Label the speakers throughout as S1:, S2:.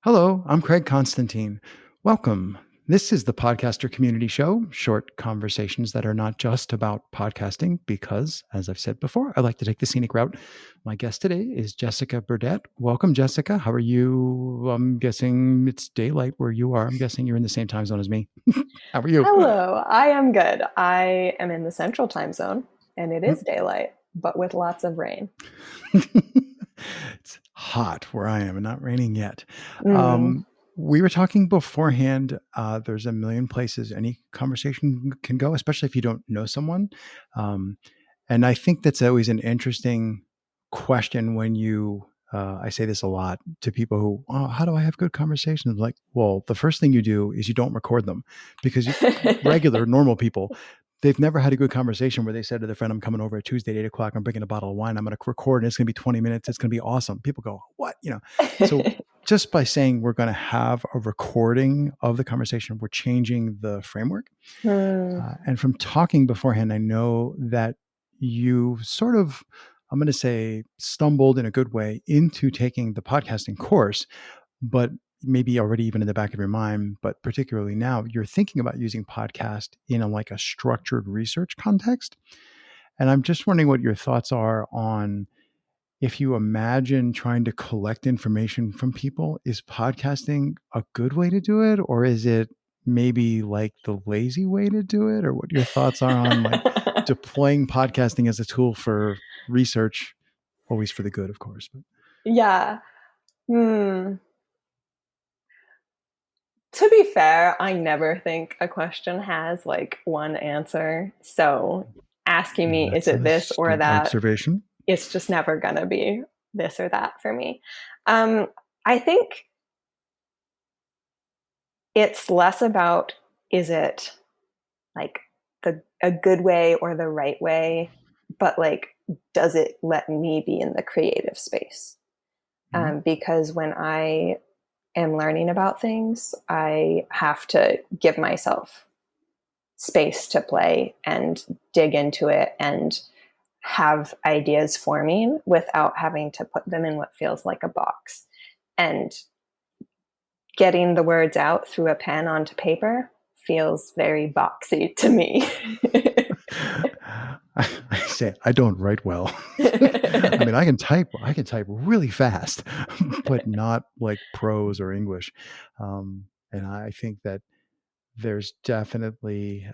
S1: Hello, I'm Craig Constantine. Welcome. This is the Podcaster Community Show, short conversations that are not just about podcasting, because, as I've said before, I like to take the scenic route. My guest today is Jessica Burdett. Welcome, Jessica. How are you? I'm guessing it's daylight where you are. I'm guessing you're in the same time zone as me. How are you?
S2: Hello, I am good. I am in the central time zone and it is
S1: Hmm.
S2: daylight, but with lots of rain.
S1: It's hot where I am and not raining yet.
S2: Mm.
S1: We were talking beforehand. There's a million places any conversation can go, especially if you don't know someone. Um, and I think that's always an interesting question when I say this a lot to people who, oh, how do I have good conversations? Like, well, the first thing you do is you don't record them because regular, normal people, they've never had a good conversation where they said to their friend, I'm coming over at Tuesday at 8 o'clock. I'm bringing a bottle of wine. I'm going to record and it's going to be 20 minutes. It's going to be awesome. People go, what? So just by saying we're going to have a recording of the conversation, we're changing the framework.
S2: Mm.
S1: And from talking beforehand, I know that you sort of, I'm going to say, stumbled in a good way into taking the podcasting course, but maybe already even in the back of your mind, but particularly now, you're thinking about using podcast in a structured research context. And I'm just wondering what your thoughts are on if you imagine trying to collect information from people, is podcasting a good way to do it? Or is it maybe like the lazy way to do it? Or what your thoughts are on like deploying podcasting as a tool for research, always for the good, of course. But
S2: Yeah. Hmm. To be fair, I never think a question has like one answer. So asking me, is
S1: that's
S2: it
S1: an
S2: this or
S1: astute
S2: that?
S1: observation.
S2: It's just never going to be this or that for me. Um, I think it's less about is it like a good way or the right way, but like, does it let me be in the creative space?
S1: Mhm.
S2: Because when I am learning about things, I have to give myself space to play and dig into it and have ideas forming without having to put them in what feels like a box. And getting the words out through a pen onto paper feels very boxy to me.
S1: I say I don't write well. I mean, I can type really fast, but not like prose or English. And I think that there's definitely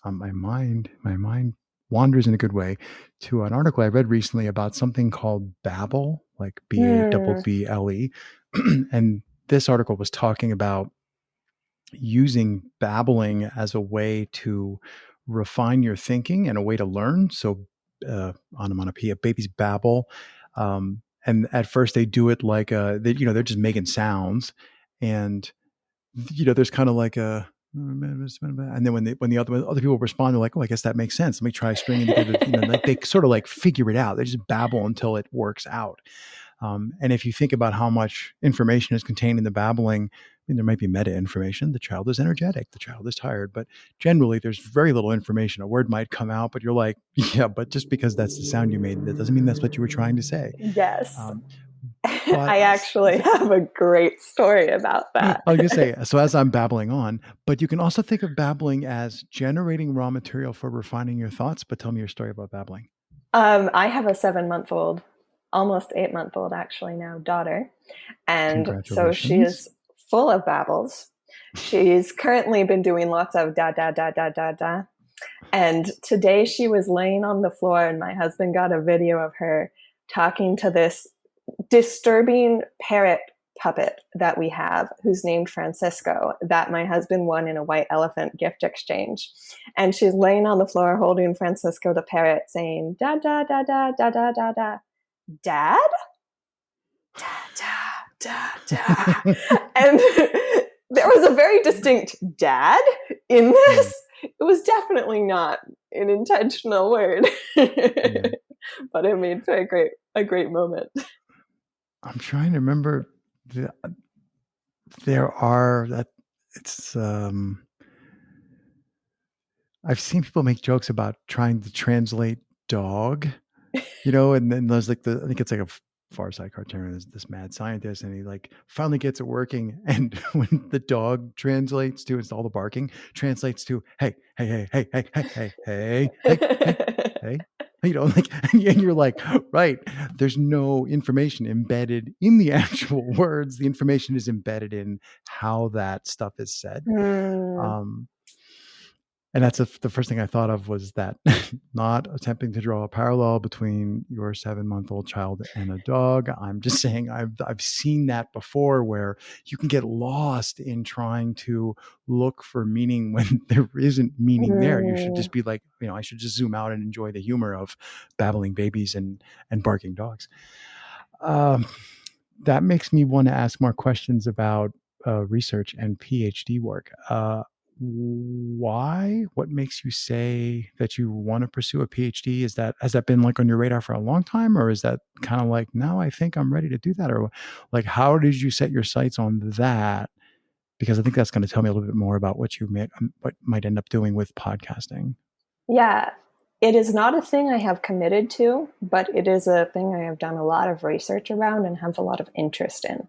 S1: my mind wanders in a good way to an article I read recently about something called Babel, like
S2: Hmm.
S1: Babble. And this article was talking about using babbling as a way to refine your thinking and a way to learn. So, onomatopoeia, babies babble. And at first they do it like, they're just making sounds. And, there's kind of like and then when the other people respond, they're like, oh, I guess that makes sense. Let me try stringing together, like they sort of like figure it out. They just babble until it works out. And if you think about how much information is contained in the babbling, I mean, there might be meta information. The child is energetic. The child is tired. But generally, there's very little information. A word might come out, but you're like, yeah, but just because that's the sound you made, that doesn't mean that's what you were trying to say.
S2: Yes.
S1: Um, but
S2: I actually have a great story about
S1: I
S2: that.
S1: was going to say, so as I'm babbling on, but you can also think of babbling as generating raw material for refining your thoughts. But tell me your story about babbling.
S2: I have a 7 month old, almost 8 month old actually now, daughter. And so she
S1: Congratulations.
S2: is full of babbles. She's currently been doing lots of da da da da da da. And today she was laying on the floor, and my husband got a video of her talking to this disturbing parrot puppet that we have, who's named Francisco, that my husband won in a white elephant gift exchange. And she's laying on the floor holding Francisco the parrot, saying da da da da da da da da. Dad? Da da da da. And there was a very distinct dad in
S1: Hmm.
S2: this. It was definitely not an intentional word.
S1: Yeah.
S2: But it made for a great moment.
S1: I'm trying to remember. The, there are that it's I've seen people make jokes about trying to translate dog, and then there's like I think it's like Far Side cartoon is this mad scientist, and he like finally gets it working. And when the dog translates to, it's all the barking translates to, hey, hey, hey, hey, hey, hey, hey, hey, hey, hey, hey. You know, like, and you're like, right, there's no information embedded in the actual words. The information is embedded in how that stuff is said.
S2: Mm,
S1: Um, and that's the first thing I thought of was that not attempting to draw a parallel between your 7-month-old child and a dog. I'm just saying I've seen that before where you can get lost in trying to look for meaning when there isn't meaning there. You should
S2: mm.
S1: just be like, I should just zoom out and enjoy the humor of babbling babies and barking dogs. Um, that makes me want to ask more questions about research and PhD work. Why? What makes you say that you want to pursue a PhD? Has that been like on your radar for a long time, or is that kind of like now I think I'm ready to do that, or like how did you set your sights on that? Because I think that's going to tell me a little bit more about what might end up doing with podcasting.
S2: Yeah, it is not a thing I have committed to, but it is a thing I have done a lot of research around and have a lot of interest in.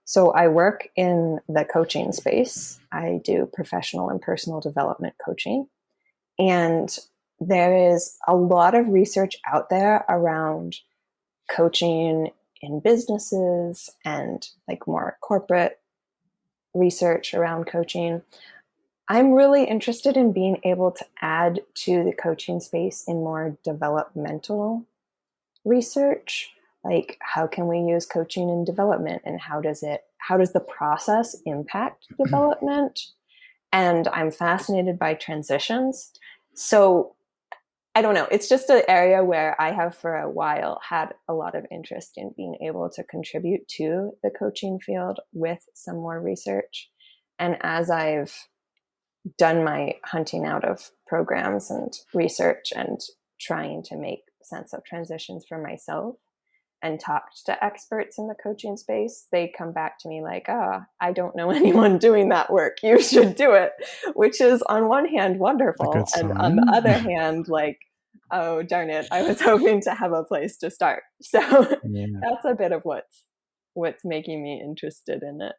S2: So I work in the coaching space. I do professional and personal development coaching. And there is a lot of research out there around coaching in businesses and like more corporate research around coaching. I'm really interested in being able to add to the coaching space in more developmental research. Like how can we use coaching in development, and how does the process impact development? And I'm fascinated by transitions. So I don't know. It's just an area where I have for a while had a lot of interest in being able to contribute to the coaching field with some more research. And as I've done my hunting out of programs and research and trying to make sense of transitions for myself and talked to experts in the coaching space, they come back to me like, oh, I don't know anyone doing that work. You should do it, which is on one hand
S1: A
S2: wonderful.
S1: good
S2: And on the
S1: sign.
S2: other hand, like, oh, darn it, I was hoping to have a place to start. So
S1: Yeah.
S2: that's a bit of what's making me interested in it.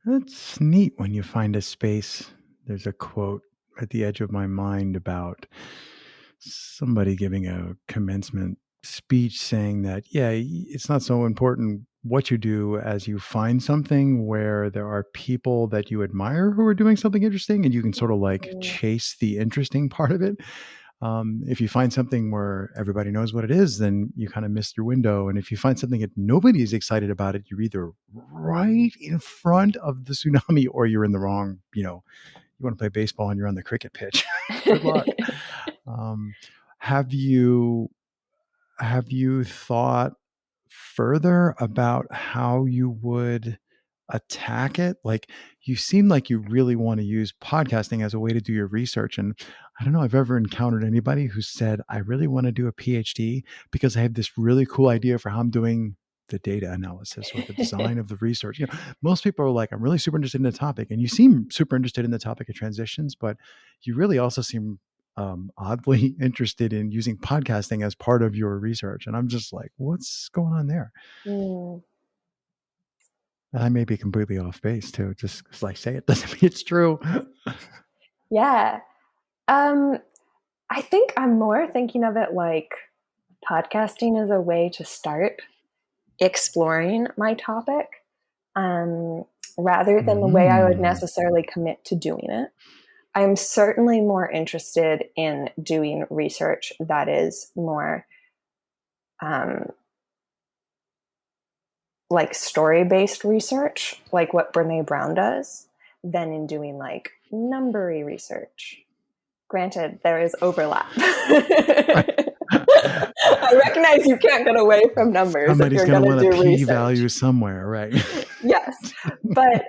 S1: That's neat when you find a space. There's a quote at the edge of my mind about somebody giving a commencement speech saying that, yeah, it's not so important what you do as you find something where there are people that you admire who are doing something interesting and you can sort of like
S2: Mm,
S1: chase the interesting part of it. If you find something where everybody knows what it is, then you kind of missed your window. And if you find something that nobody is excited about it, you're either right in front of the tsunami or you're in the wrong, you want to play baseball and you're on the cricket pitch. Good luck. Um, have you have you thought further about how you would attack it? Like, you seem like you really want to use podcasting as a way to do your research. And I don't know, I've ever encountered anybody who said, I really want to do a PhD because I have this really cool idea for how I'm doing the data analysis or the design of the research. Most people are like, I'm really super interested in the topic. And you seem super interested in the topic of transitions, but you really also seem oddly interested in using podcasting as part of your research. And I'm just like, what's going on there?
S2: mm,
S1: And I may be completely off base too. Just because I say it doesn't mean it's true.
S2: yeah. Um, I think I'm more thinking of it like podcasting is a way to start exploring my topic, um, rather than the way I would
S1: Mm.
S2: necessarily commit to doing it. I'm certainly more interested in doing research that is more um, like story based research, like what Brene Brown does, than in doing like numbery research. Granted, there is overlap. I recognize you can't get away from numbers if
S1: Somebody's
S2: you're
S1: going to
S2: going to
S1: want a
S2: do
S1: p
S2: research.
S1: value somewhere, right?
S2: Yes. But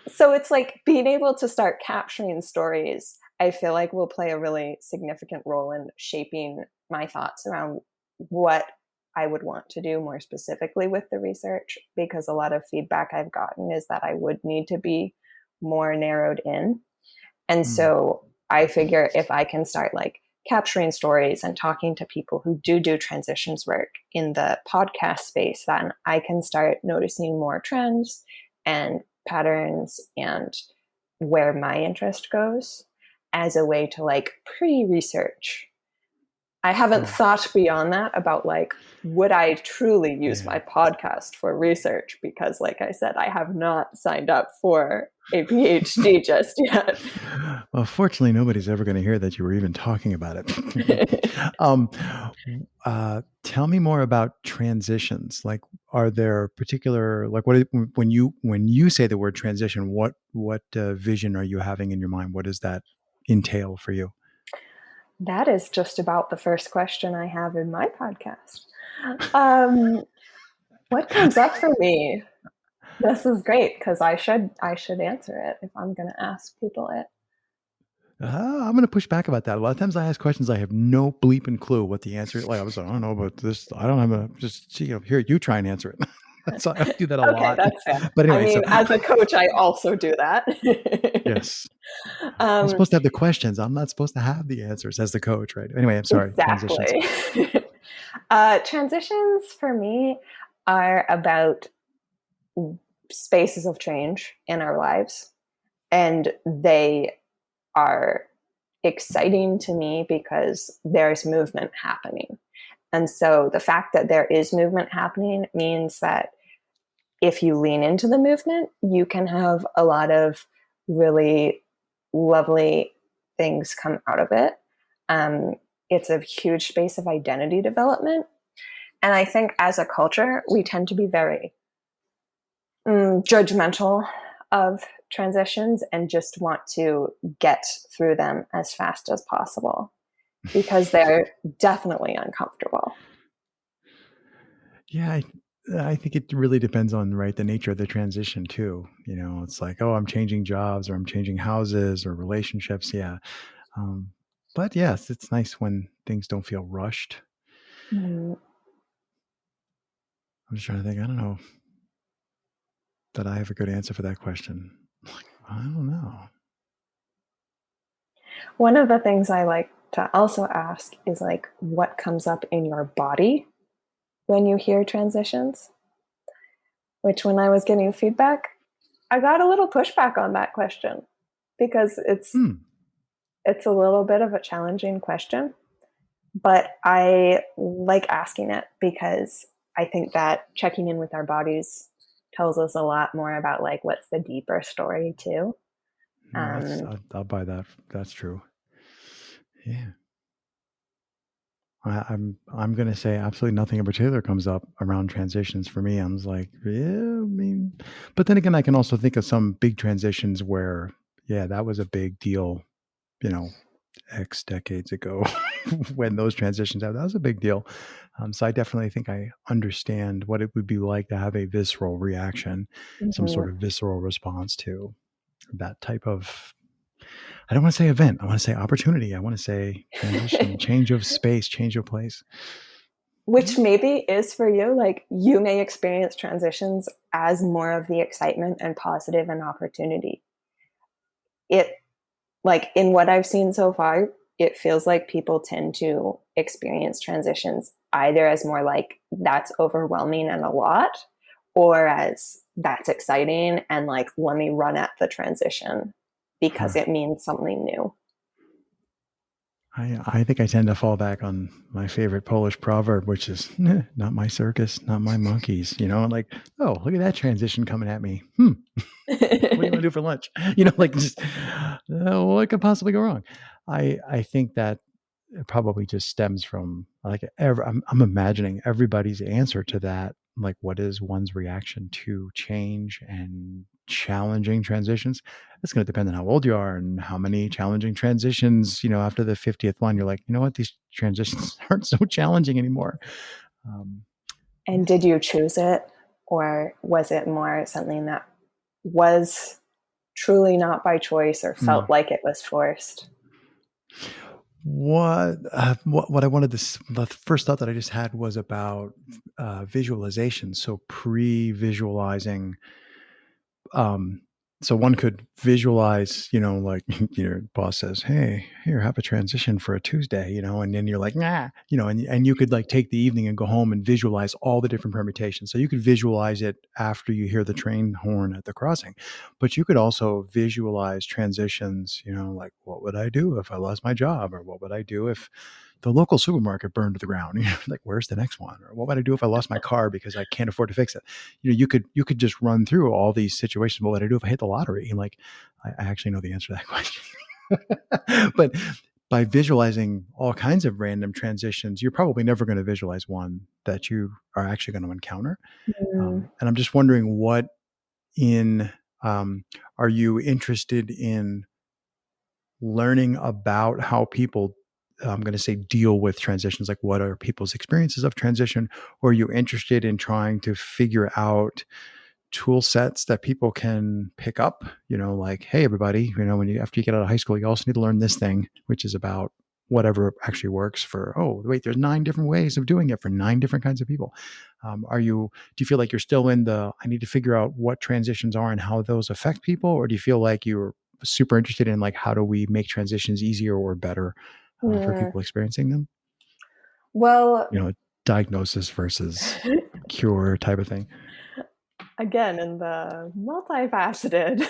S2: so it's like being able to start capturing stories, I feel like will play a really significant role in shaping my thoughts around what I would want to do more specifically with the research, because a lot of feedback I've gotten is that I would need to be more narrowed in. And
S1: Mm.
S2: so I figure if I can start like capturing stories and talking to people who do transitions work in the podcast space, then I can start noticing more trends and patterns and where my interest goes as a way to like pre-research. I haven't
S1: Hmm.
S2: thought beyond that about like, would I truly use
S1: Yeah.
S2: my podcast for research? Because, like I said, I have not signed up for a PhD just yet.
S1: Well, fortunately, nobody's ever going to hear that you were even talking about it. um, Tell me more about transitions. Like, are there particular like when you say the word transition, what vision are you having in your mind? What does that entail for you?
S2: That is just about the first question I have in my podcast. Um, what comes up for me? This is great because I should answer it if I'm going to ask people it.
S1: I'm going to push back about that. A lot of times I ask questions, I have no bleeping clue what the answer is. Like I was like, I don't know about this. I don't have a just here. You try and answer it. So I do that a
S2: Okay,
S1: lot.
S2: that's fair.
S1: But
S2: I
S1: anyway, so
S2: mean, as a coach, I also do that.
S1: yes, I'm
S2: um,
S1: supposed to have the questions. I'm not supposed to have the answers as the coach, right? Anyway, I'm sorry. Transitions.
S2: exactly. Transitions for me are about spaces of change in our lives, and they are exciting to me because there's movement happening. And so the fact that there is movement happening means that if you lean into the movement, you can have a lot of really lovely things come out of it. Um, it's a huge space of identity development. And I think as a culture, we tend to be very judgmental of transitions and just want to get through them as fast as possible because they're definitely uncomfortable.
S1: Yeah, I think it really depends on right the nature of the transition too. It's like, oh, I'm changing jobs or I'm changing houses or relationships. Yeah, um, but yes, it's nice when things don't feel rushed.
S2: Mm.
S1: I'm just trying to think. I don't know that I have a good answer for that question. Like, I don't know.
S2: One of the things I like to also ask is like, what comes up in your body when you hear transitions? Which, when I was getting feedback, I got a little pushback on that question because
S1: Hmm.
S2: it's a little bit of a challenging question, but I like asking it because I think that checking in with our bodies tells us a lot more about like what's the deeper story too.
S1: No,
S2: Um,
S1: I'll buy that. That's true. Yeah. I'm gonna say absolutely nothing in particular comes up around transitions for me. I'm just like, yeah, I mean, but then again, I can also think of some big transitions where, yeah, that was a big deal, you know, X decades ago when those transitions happened. That was a big deal. So I definitely think I understand what it would be like to have a visceral reaction, some
S2: mhm.
S1: sort of visceral response to that type of I don't want to say event. I want to say opportunity. I want to say transition, change of space, change of place.
S2: Which maybe is for you. Like you may experience transitions as more of the excitement and positive and opportunity. It like in what I've seen so far, it feels like people tend to experience transitions either as more like that's overwhelming and a lot, or as that's exciting and like let me run at the transition because
S1: Huh.
S2: it means something new.
S1: I think I tend to fall back on my favorite Polish proverb, which is not my circus, not my monkeys. Like, oh, look at that transition coming at me. What do you want to do for lunch? Like just what could possibly go wrong? I think that it probably just stems from like I'm imagining everybody's answer to that. Like, what is one's reaction to change and challenging transitions? It's going to depend on how old you are and how many challenging transitions. After the 50th one, you're like, you know what, these transitions aren't so challenging anymore. Um,
S2: And
S1: yeah.
S2: did you choose it, or was it more something that was truly not by choice or
S1: Hmm.
S2: felt like it was forced?
S1: What I wanted the first thought that I just had was about visualization. So pre-visualizing um, So one could visualize, like your boss says, "Hey, here, have a transition for a Tuesday," and then you're like, "Nah," and you could like take the evening and go home and visualize all the different permutations. So you could visualize it after you hear the train horn at the crossing, but you could also visualize transitions, like what would I do if I lost my job, or what would I do if the local supermarket burned to the ground? Like, where's the next one? Or what would I do if I lost my car because I can't afford to fix it? You could just run through all these situations. What would I do if I hit the lottery? And like, I actually know the answer to that question. But by visualizing all kinds of random transitions, you're probably never going to visualize one that you are actually going to encounter.
S2: Mm,
S1: And I'm just wondering what in are you interested in learning about how people, I'm going to say, deal with transitions? Like, what are people's experiences of transition? Or are you interested in trying to figure out tool sets that people can pick up, like, hey, everybody, when you, after you get out of high school, you also need to learn this thing, which is about whatever actually works for, oh, wait, there's 9 different ways of doing it for 9 different kinds of people. Do you feel like you're still in I need to figure out what transitions are and how those affect people? Or do you feel like you're super interested in like, how do we make transitions easier or better for
S2: mm.
S1: people experiencing them?
S2: Well,
S1: You know, diagnosis versus cure type of thing.
S2: again, in the multifaceted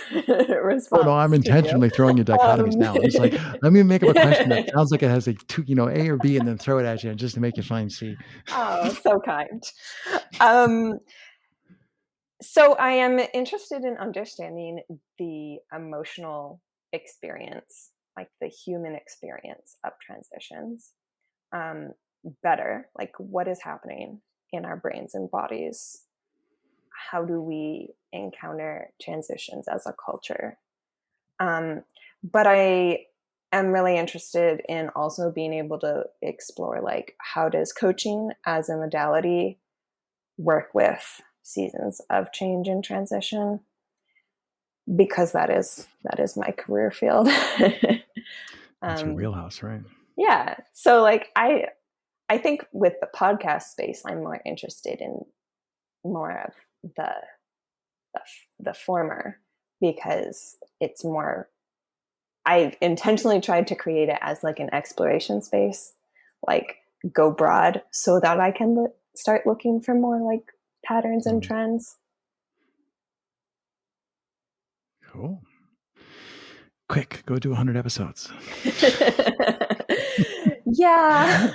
S1: Oh no, I'm
S2: response to you.
S1: intentionally throwing you dichotomies
S2: Um,
S1: now. I'm just like, let me make up a question that sounds like it has a two, A or B, and then throw it at you just to make you find C.
S2: oh, so kind. Um, so I am interested in understanding the emotional experience, like the human experience of transitions, um, better. Like, what is happening in our brains and bodies? How do we encounter transitions as a culture? But I am really interested in also being able to explore, like, how does coaching as a modality work with seasons of change and transition, because that is my career field.
S1: That's your
S2: um,
S1: wheelhouse, right?
S2: yeah, so like I think with the podcast space I'm more interested in more of the the, the former, because it's more, I've intentionally tried to create it as like an exploration space, like go broad so that I can start looking for more like patterns and
S1: Mm,
S2: trends.
S1: cool. Quick, go do 100 episodes.
S2: Yeah.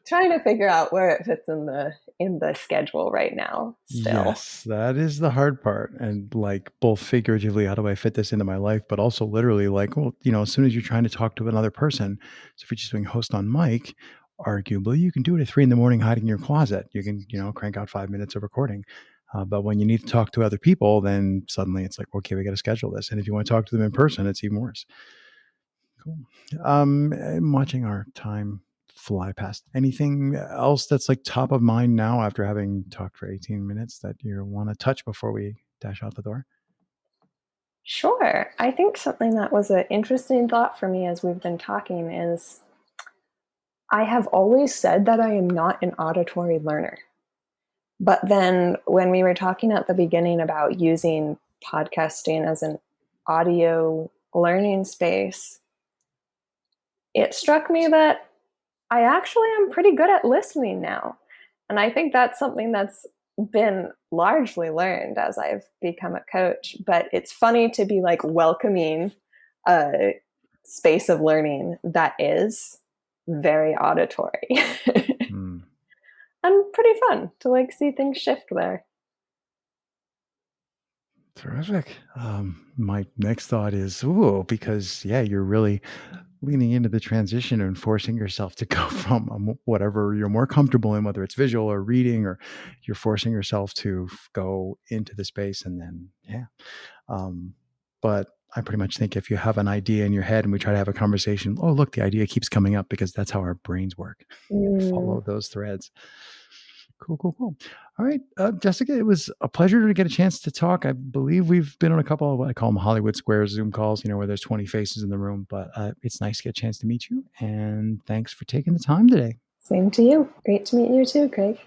S2: Trying to figure out where it fits in the schedule right now still.
S1: Yes, that is the hard part. And like, both figuratively, how do I fit this into my life? But also literally, like, well, as soon as you're trying to talk to another person, so if you're just doing host on mic, arguably you can do it at 3 a.m. hiding in your closet. You can, crank out 5 minutes of recording. But when you need to talk to other people, then suddenly it's like, okay, we got to schedule this. And if you want to talk to them in person, it's even worse. Cool. I'm watching our time fly past. Anything else that's like top of mind now after having talked for 18 minutes that you want to touch before we dash out the door?
S2: Sure. I think something that was an interesting thought for me as we've been talking is I have always said that I am not an auditory learner. But then when we were talking at the beginning about using podcasting as an audio learning space, it struck me that I actually am pretty good at listening now. And I think that's something that's been largely learned as I've become a coach. But it's funny to be like welcoming a space of learning that is very auditory.
S1: Hmm.
S2: And pretty fun to like see things shift there.
S1: Terrific. My next thought is, ooh, because yeah, you're really leaning into the transition and forcing yourself to go from whatever you're more comfortable in, whether it's visual or reading, or you're forcing yourself to go into the space and then, yeah. But I pretty much think if you have an idea in your head and we try to have a conversation, oh, look, the idea keeps coming up because that's how our brains work.
S2: Mm,
S1: Follow those threads. Cool, cool, cool. All right, Jessica, it was a pleasure to get a chance to talk. I believe we've been on a couple of what I call them Hollywood Squares Zoom calls, where there's 20 faces in the room, but it's nice to get a chance to meet you. And thanks for taking the time today.
S2: same to you. Great to meet you too, Craig.